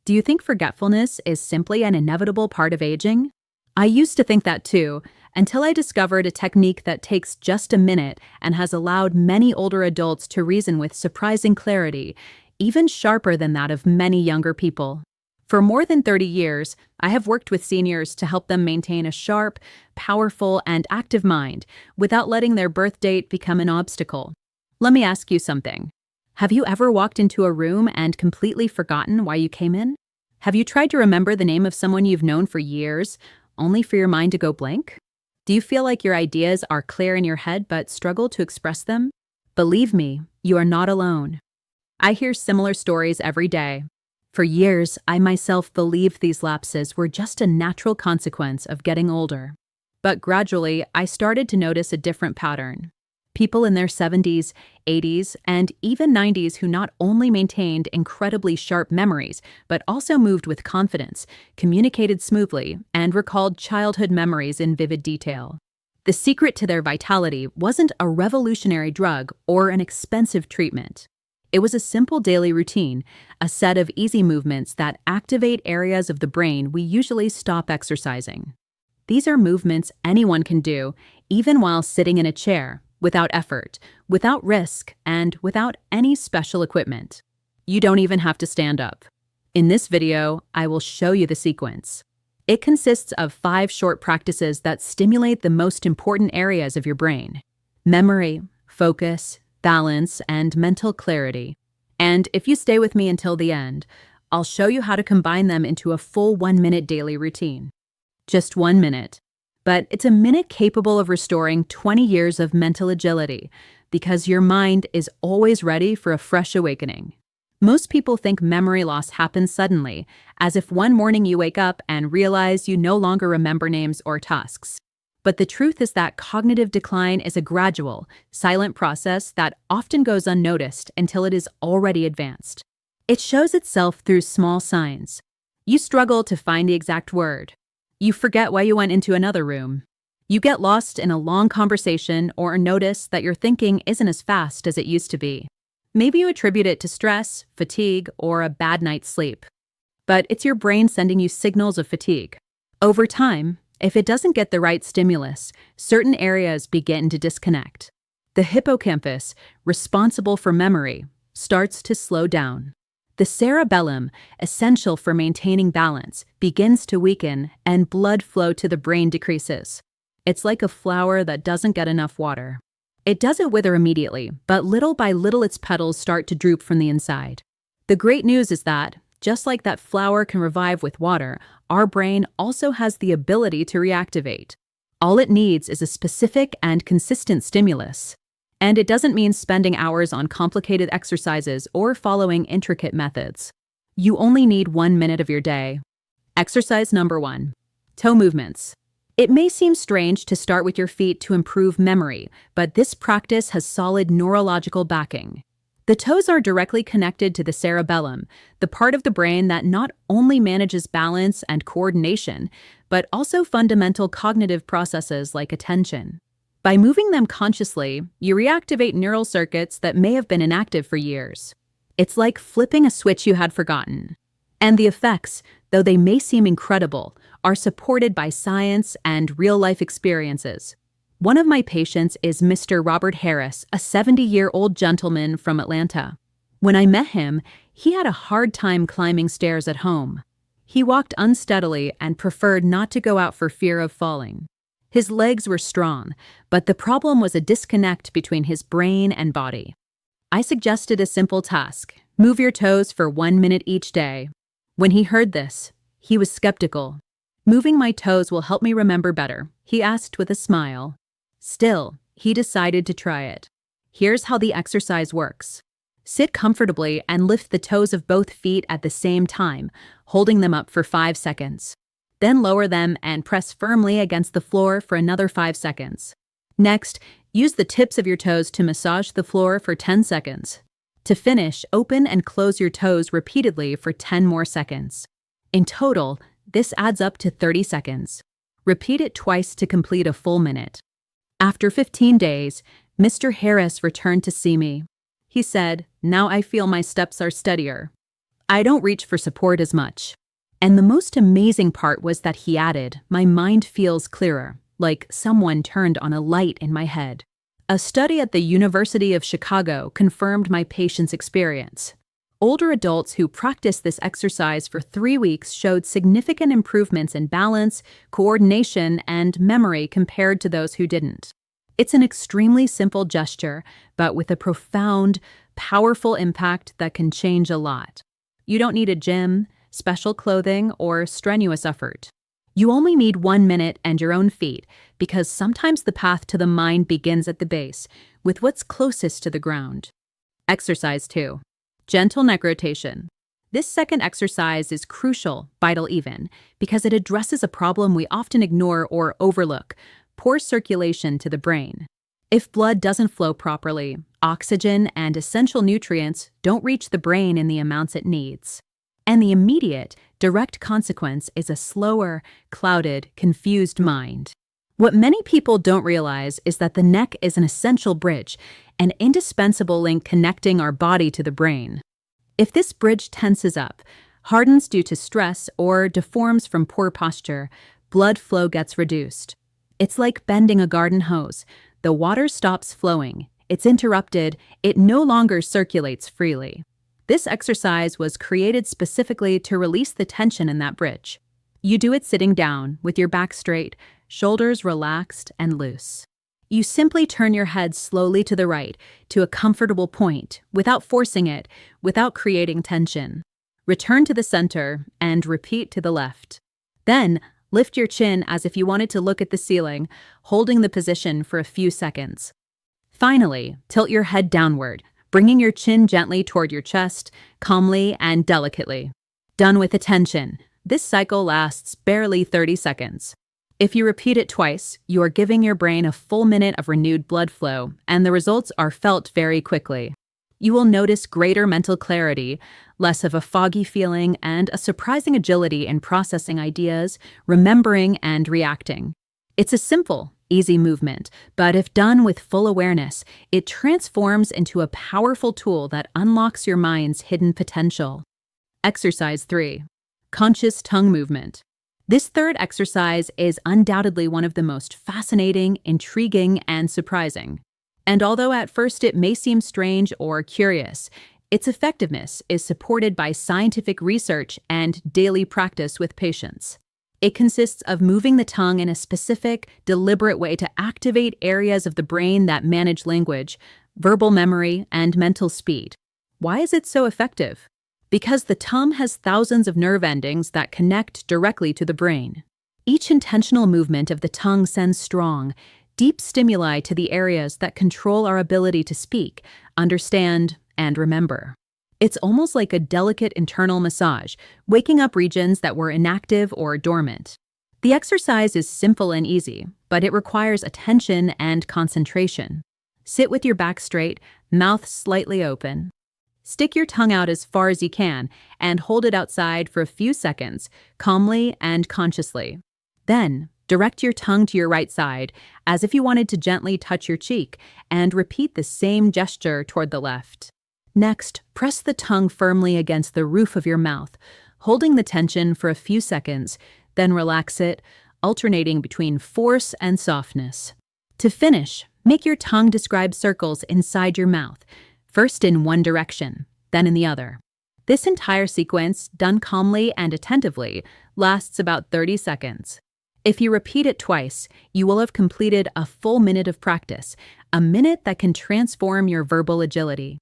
Do you think forgetfulness is simply an inevitable part of aging? I used to think that too, until I discovered a technique that takes just a minute and has allowed many older adults to reason with surprising clarity, even sharper than that of many younger people. For more than 30 years, I have worked with seniors to help them maintain a sharp, powerful, and active mind without letting their birth date become an obstacle. Let me ask you something. Have you ever walked into a room and completely forgotten why you came in? Have you tried to remember the name of someone you've known for years, only for your mind to go blank? Do you feel like your ideas are clear in your head but struggle to express them? Believe me, you are not alone. I hear similar stories every day. For years, I myself believed these lapses were just a natural consequence of getting older. But gradually, I started to notice a different pattern. People in their 70s, 80s, and even 90s who not only maintained incredibly sharp memories, but also moved with confidence, communicated smoothly, and recalled childhood memories in vivid detail. The secret to their vitality wasn't a revolutionary drug or an expensive treatment. It was a simple daily routine, a set of easy movements that activate areas of the brain we usually stop exercising. These are movements anyone can do, even while sitting in a chair, without effort, without risk, and without any special equipment. You don't even have to stand up. In this video, I will show you the sequence. It consists of 5 short practices that stimulate the most important areas of your brain: memory, focus, balance, and mental clarity. And if you stay with me until the end, I'll show you how to combine them into a full 1-minute daily routine. Just 1 minute. But it's a minute capable of restoring 20 years of mental agility, because your mind is always ready for a fresh awakening. Most people think memory loss happens suddenly, as if one morning you wake up and realize you no longer remember names or tasks. But the truth is that cognitive decline is a gradual, silent process that often goes unnoticed until it is already advanced. It shows itself through small signs. You struggle to find the exact word. You forget why you went into another room. You get lost in a long conversation or notice that your thinking isn't as fast as it used to be. Maybe you attribute it to stress, fatigue, or a bad night's sleep. But it's your brain sending you signals of fatigue. Over time, if it doesn't get the right stimulus, certain areas begin to disconnect. The hippocampus, responsible for memory, starts to slow down. The cerebellum, essential for maintaining balance, begins to weaken and blood flow to the brain decreases. It's like a flower that doesn't get enough water. It doesn't wither immediately, but little by little its petals start to droop from the inside. The great news is that, just like that flower can revive with water, our brain also has the ability to reactivate. All it needs is a specific and consistent stimulus. And it doesn't mean spending hours on complicated exercises or following intricate methods. You only need 1 minute of your day. Exercise number 1. Toe movements. It may seem strange to start with your feet to improve memory, but this practice has solid neurological backing. The toes are directly connected to the cerebellum, the part of the brain that not only manages balance and coordination, but also fundamental cognitive processes like attention. By moving them consciously, you reactivate neural circuits that may have been inactive for years. It's like flipping a switch you had forgotten. And the effects, though they may seem incredible, are supported by science and real-life experiences. One of my patients is Mr. Robert Harris, a 70-year-old gentleman from Atlanta. When I met him, he had a hard time climbing stairs at home. He walked unsteadily and preferred not to go out for fear of falling. His legs were strong, but the problem was a disconnect between his brain and body. I suggested a simple task: move your toes for 1 minute each day. When he heard this, he was skeptical. "Moving my toes will help me remember better," he asked with a smile. Still, he decided to try it. Here's how the exercise works. Sit comfortably and lift the toes of both feet at the same time, holding them up for 5 seconds. Then lower them and press firmly against the floor for another 5 seconds. Next, use the tips of your toes to massage the floor for 10 seconds. To finish, open and close your toes repeatedly for 10 more seconds. In total, this adds up to 30 seconds. Repeat it twice to complete a full minute. After 15 days, Mr. Harris returned to see me. He said, "Now I feel my steps are steadier." I don't reach for support as much. And the most amazing part was that he added, my mind feels clearer, like someone turned on a light in my head. A study at the University of Chicago confirmed my patient's experience. Older adults who practiced this exercise for 3 weeks showed significant improvements in balance, coordination, and memory compared to those who didn't. It's an extremely simple gesture, but with a profound, powerful impact that can change a lot. You don't need a gym, special clothing, or strenuous effort. You only need 1 minute and your own feet, because sometimes the path to the mind begins at the base, with what's closest to the ground. Exercise 2. Gentle neck rotation. This second exercise is crucial, vital even, because it addresses a problem we often ignore or overlook: poor circulation to the brain. If blood doesn't flow properly, oxygen and essential nutrients don't reach the brain in the amounts it needs. And the immediate, direct consequence is a slower, clouded, confused mind. What many people don't realize is that the neck is an essential bridge, an indispensable link connecting our body to the brain. If this bridge tenses up, hardens due to stress, or deforms from poor posture, blood flow gets reduced. It's like bending a garden hose. The water stops flowing. It's interrupted. It no longer circulates freely. This exercise was created specifically to release the tension in that bridge. You do it sitting down, with your back straight, shoulders relaxed and loose. You simply turn your head slowly to the right, to a comfortable point, without forcing it, without creating tension. Return to the center and repeat to the left. Then, lift your chin as if you wanted to look at the ceiling, holding the position for a few seconds. Finally, tilt your head downward, bringing your chin gently toward your chest, calmly and delicately. Done with attention. This cycle lasts barely 30 seconds. If you repeat it twice, you are giving your brain a full minute of renewed blood flow, and the results are felt very quickly. You will notice greater mental clarity, less of a foggy feeling, and a surprising agility in processing ideas, remembering, and reacting. It's a simple, easy movement, but if done with full awareness, it transforms into a powerful tool that unlocks your mind's hidden potential. Exercise 3. Conscious tongue movement. This third exercise is undoubtedly one of the most fascinating, intriguing, and surprising. And although at first it may seem strange or curious, its effectiveness is supported by scientific research and daily practice with patients. It consists of moving the tongue in a specific, deliberate way to activate areas of the brain that manage language, verbal memory, and mental speed. Why is it so effective? Because the tongue has thousands of nerve endings that connect directly to the brain. Each intentional movement of the tongue sends strong, deep stimuli to the areas that control our ability to speak, understand, and remember. It's almost like a delicate internal massage, waking up regions that were inactive or dormant. The exercise is simple and easy, but it requires attention and concentration. Sit with your back straight, mouth slightly open. Stick your tongue out as far as you can and hold it outside for a few seconds, calmly and consciously. Then, direct your tongue to your right side, as if you wanted to gently touch your cheek, and repeat the same gesture toward the left. Next, press the tongue firmly against the roof of your mouth, holding the tension for a few seconds, then relax it, alternating between force and softness. To finish, make your tongue describe circles inside your mouth, first in one direction, then in the other. This entire sequence, done calmly and attentively, lasts about 30 seconds. If you repeat it twice, you will have completed a full minute of practice, a minute that can transform your verbal agility.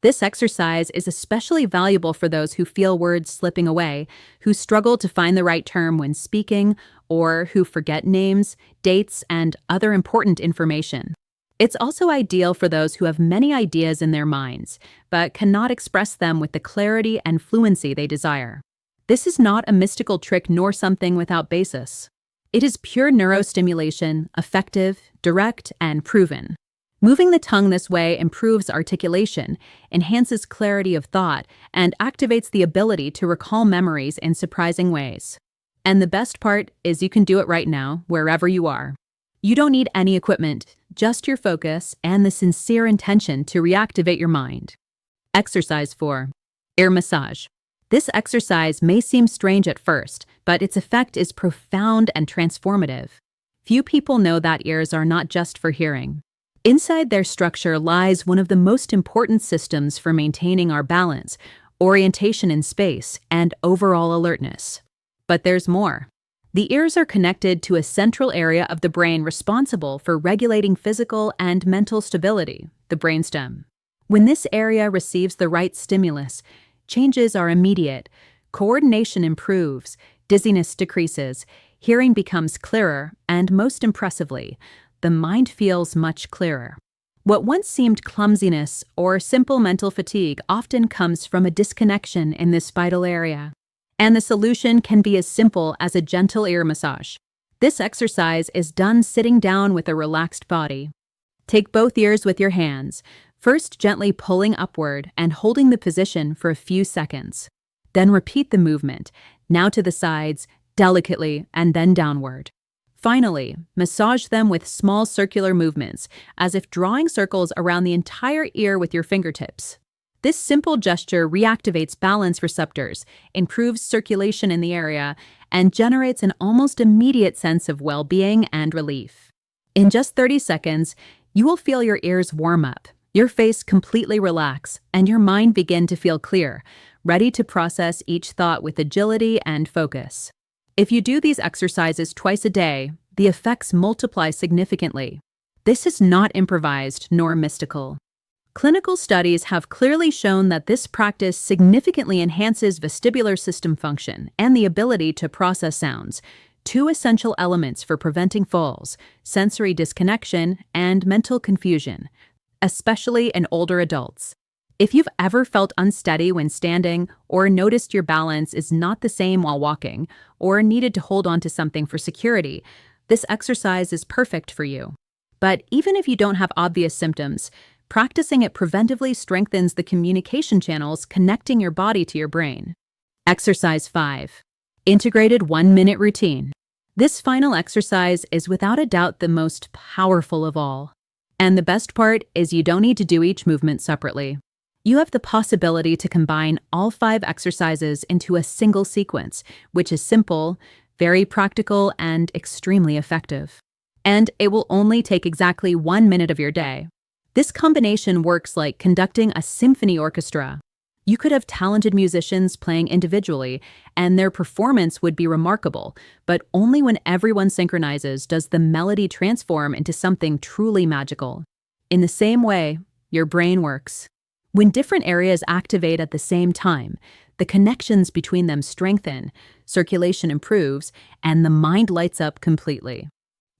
This exercise is especially valuable for those who feel words slipping away, who struggle to find the right term when speaking, or who forget names, dates, and other important information. It's also ideal for those who have many ideas in their minds, but cannot express them with the clarity and fluency they desire. This is not a mystical trick nor something without basis. It is pure neurostimulation, effective, direct, and proven. Moving the tongue this way improves articulation, enhances clarity of thought, and activates the ability to recall memories in surprising ways. And the best part is you can do it right now, wherever you are. You don't need any equipment, just your focus and the sincere intention to reactivate your mind. Exercise 4. Ear massage. This exercise may seem strange at first, but its effect is profound and transformative. Few people know that ears are not just for hearing. Inside their structure lies one of the most important systems for maintaining our balance, orientation in space, and overall alertness. But there's more. The ears are connected to a central area of the brain responsible for regulating physical and mental stability, the brainstem. When this area receives the right stimulus, changes are immediate, coordination improves, dizziness decreases, hearing becomes clearer, and most impressively, the mind feels much clearer. What once seemed clumsiness or simple mental fatigue often comes from a disconnection in this vital area. And the solution can be as simple as a gentle ear massage. This exercise is done sitting down with a relaxed body. Take both ears with your hands, first gently pulling upward and holding the position for a few seconds. Then repeat the movement, now to the sides, delicately, and then downward. Finally, massage them with small circular movements, as if drawing circles around the entire ear with your fingertips. This simple gesture reactivates balance receptors, improves circulation in the area, and generates an almost immediate sense of well-being and relief. In just 30 seconds, you will feel your ears warm up, your face completely relax, and your mind begin to feel clear, ready to process each thought with agility and focus. If you do these exercises twice a day, the effects multiply significantly. This is not improvised nor mystical. Clinical studies have clearly shown that this practice significantly enhances vestibular system function and the ability to process sounds, two essential elements for preventing falls, sensory disconnection, and mental confusion, especially in older adults. If you've ever felt unsteady when standing, or noticed your balance is not the same while walking, or needed to hold on to something for security, this exercise is perfect for you. But even if you don't have obvious symptoms, practicing it preventively strengthens the communication channels connecting your body to your brain. Exercise 5. Integrated 1-minute routine. This final exercise is without a doubt the most powerful of all. And the best part is you don't need to do each movement separately. You have the possibility to combine all 5 exercises into a single sequence, which is simple, very practical, and extremely effective. And it will only take exactly 1 minute of your day. This combination works like conducting a symphony orchestra. You could have talented musicians playing individually, and their performance would be remarkable, but only when everyone synchronizes does the melody transform into something truly magical. In the same way, your brain works. When different areas activate at the same time, the connections between them strengthen, circulation improves, and the mind lights up completely.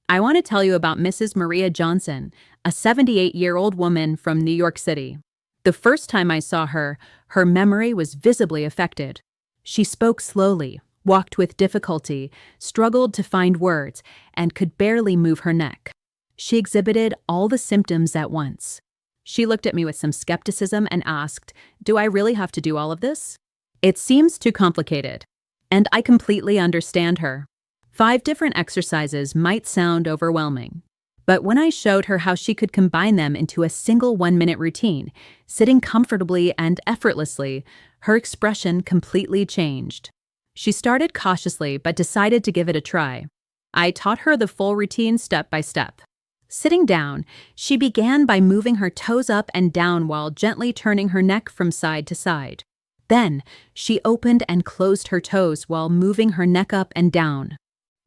I want to tell you about Mrs. Maria Johnson, a 78-year-old woman from New York City. The first time I saw her, her memory was visibly affected. She spoke slowly, walked with difficulty, struggled to find words, and could barely move her neck. She exhibited all the symptoms at once. She looked at me with some skepticism and asked, "Do I really have to do all of this?" It seems too complicated. And I completely understand her. 5 different exercises might sound overwhelming. But when I showed her how she could combine them into a single 1-minute routine, sitting comfortably and effortlessly, her expression completely changed. She started cautiously but decided to give it a try. I taught her the full routine step by step. Sitting down, she began by moving her toes up and down while gently turning her neck from side to side. Then, she opened and closed her toes while moving her neck up and down.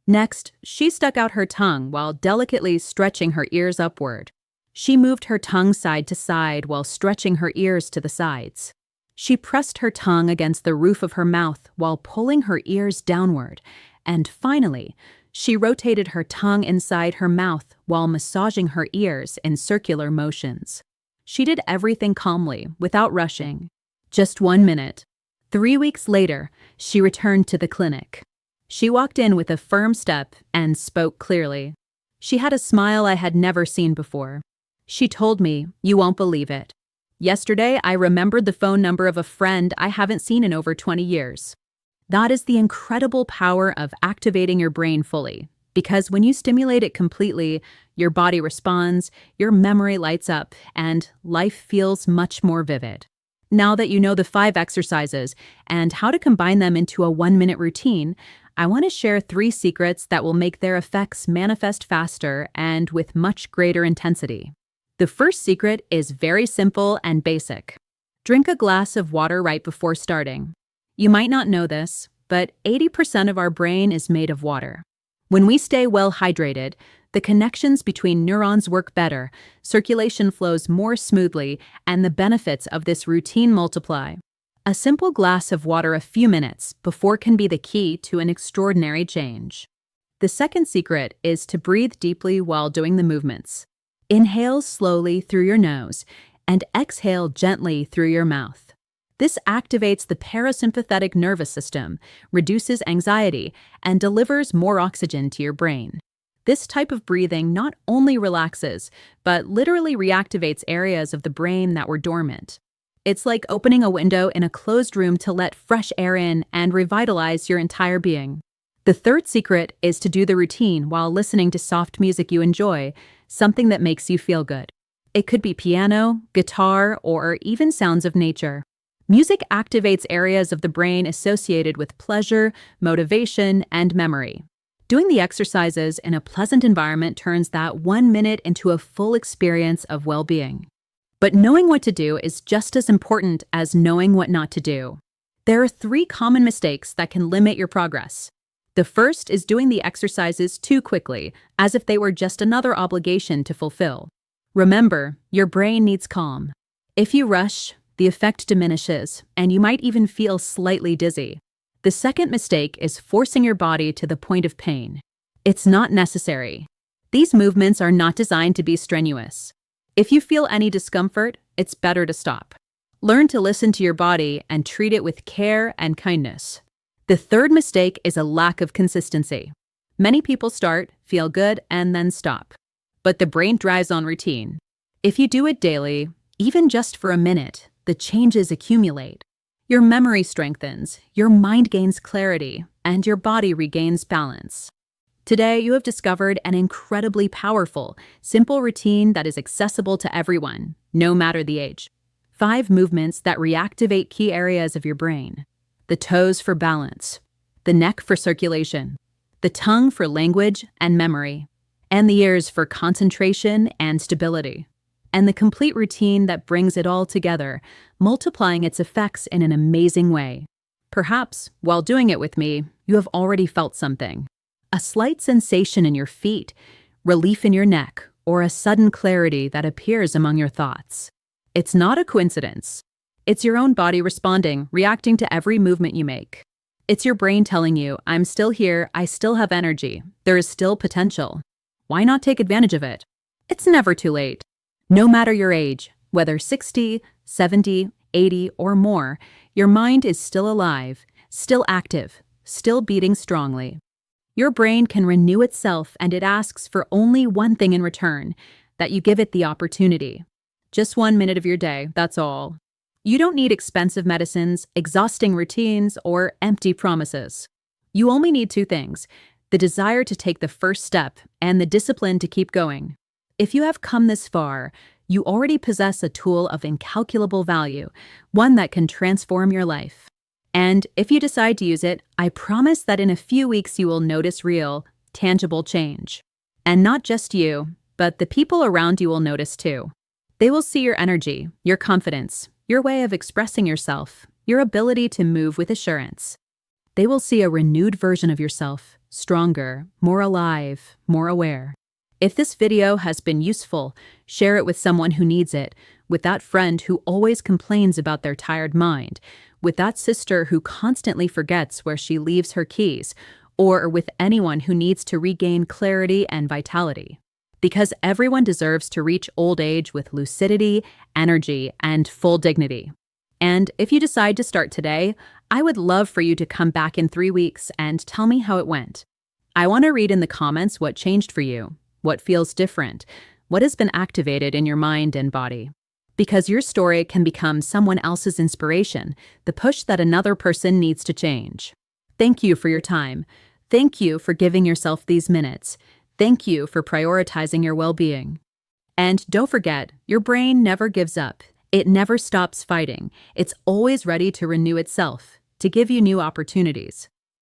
Next, she stuck out her tongue while delicately stretching her ears upward. She moved her tongue side to side while stretching her ears to the sides. She pressed her tongue against the roof of her mouth while pulling her ears downward. And finally, she rotated her tongue inside her mouth while massaging her ears in circular motions. She did everything calmly, without rushing. Just 1 minute. 3 weeks later, she returned to the clinic. She walked in with a firm step and spoke clearly. She had a smile I had never seen before. She told me, "You won't believe it. Yesterday, I remembered the phone number of a friend I haven't seen in over 20 years. That is the incredible power of activating your brain fully, because when you stimulate it completely, your body responds, your memory lights up, and life feels much more vivid. Now that you know the 5 exercises and how to combine them into a 1-minute routine, I want to share 3 secrets that will make their effects manifest faster and with much greater intensity. The first secret is very simple and basic. Drink a glass of water right before starting. You might not know this, but 80% of our brain is made of water. When we stay well hydrated, the connections between neurons work better, circulation flows more smoothly, and the benefits of this routine multiply. A simple glass of water a few minutes before can be the key to an extraordinary change. The second secret is to breathe deeply while doing the movements. Inhale slowly through your nose and exhale gently through your mouth. This activates the parasympathetic nervous system, reduces anxiety, and delivers more oxygen to your brain. This type of breathing not only relaxes, but literally reactivates areas of the brain that were dormant. It's like opening a window in a closed room to let fresh air in and revitalize your entire being. The third secret is to do the routine while listening to soft music you enjoy, something that makes you feel good. It could be piano, guitar, or even sounds of nature. Music activates areas of the brain associated with pleasure, motivation, and memory. Doing the exercises in a pleasant environment turns that 1 minute into a full experience of well-being. But knowing what to do is just as important as knowing what not to do. There are 3 common mistakes that can limit your progress. The first is doing the exercises too quickly, as if they were just another obligation to fulfill. Remember, your brain needs calm. If you rush, the effect diminishes, and you might even feel slightly dizzy. The second mistake is forcing your body to the point of pain. It's not necessary. These movements are not designed to be strenuous. If you feel any discomfort, it's better to stop. Learn to listen to your body and treat it with care and kindness. The third mistake is a lack of consistency. Many people start, feel good, and then stop. But the brain thrives on routine. If you do it daily, even just for a minute, the changes accumulate. Your memory strengthens, your mind gains clarity, and your body regains balance. Today, you have discovered an incredibly powerful, simple routine that is accessible to everyone, no matter the age. 5 movements that reactivate key areas of your brain. The toes for balance, the neck for circulation, the tongue for language and memory, and the ears for concentration and stability. And the complete routine that brings it all together, multiplying its effects in an amazing way. Perhaps, while doing it with me, you have already felt something. A slight sensation in your feet, relief in your neck, or a sudden clarity that appears among your thoughts. It's not a coincidence. It's your own body responding, reacting to every movement you make. It's your brain telling you, I'm still here, I still have energy, there is still potential. Why not take advantage of it? It's never too late. No matter your age, whether 60, 70, 80, or more, your mind is still alive, still active, still beating strongly. Your brain can renew itself, and it asks for only one thing in return, that you give it the opportunity. Just 1 minute of your day, that's all. You don't need expensive medicines, exhausting routines, or empty promises. You only need 2 things, the desire to take the first step and the discipline to keep going. If you have come this far, you already possess a tool of incalculable value, one that can transform your life. And if you decide to use it, I promise that in a few weeks you will notice real, tangible change. And not just you, but the people around you will notice too. They will see your energy, your confidence, your way of expressing yourself, your ability to move with assurance. They will see a renewed version of yourself, stronger, more alive, more aware. If this video has been useful, share it with someone who needs it, with that friend who always complains about their tired mind, with that sister who constantly forgets where she leaves her keys, or with anyone who needs to regain clarity and vitality. Because everyone deserves to reach old age with lucidity, energy, and full dignity. And if you decide to start today, I would love for you to come back in 3 weeks and tell me how it went. I want to read in the comments what changed for you, what feels different, what has been activated in your mind and body. Because your story can become someone else's inspiration, the push that another person needs to change. Thank you for your time. Thank you for giving yourself these minutes. Thank you for prioritizing your well-being. And don't forget, your brain never gives up. It never stops fighting. It's always ready to renew itself, to give you new opportunities.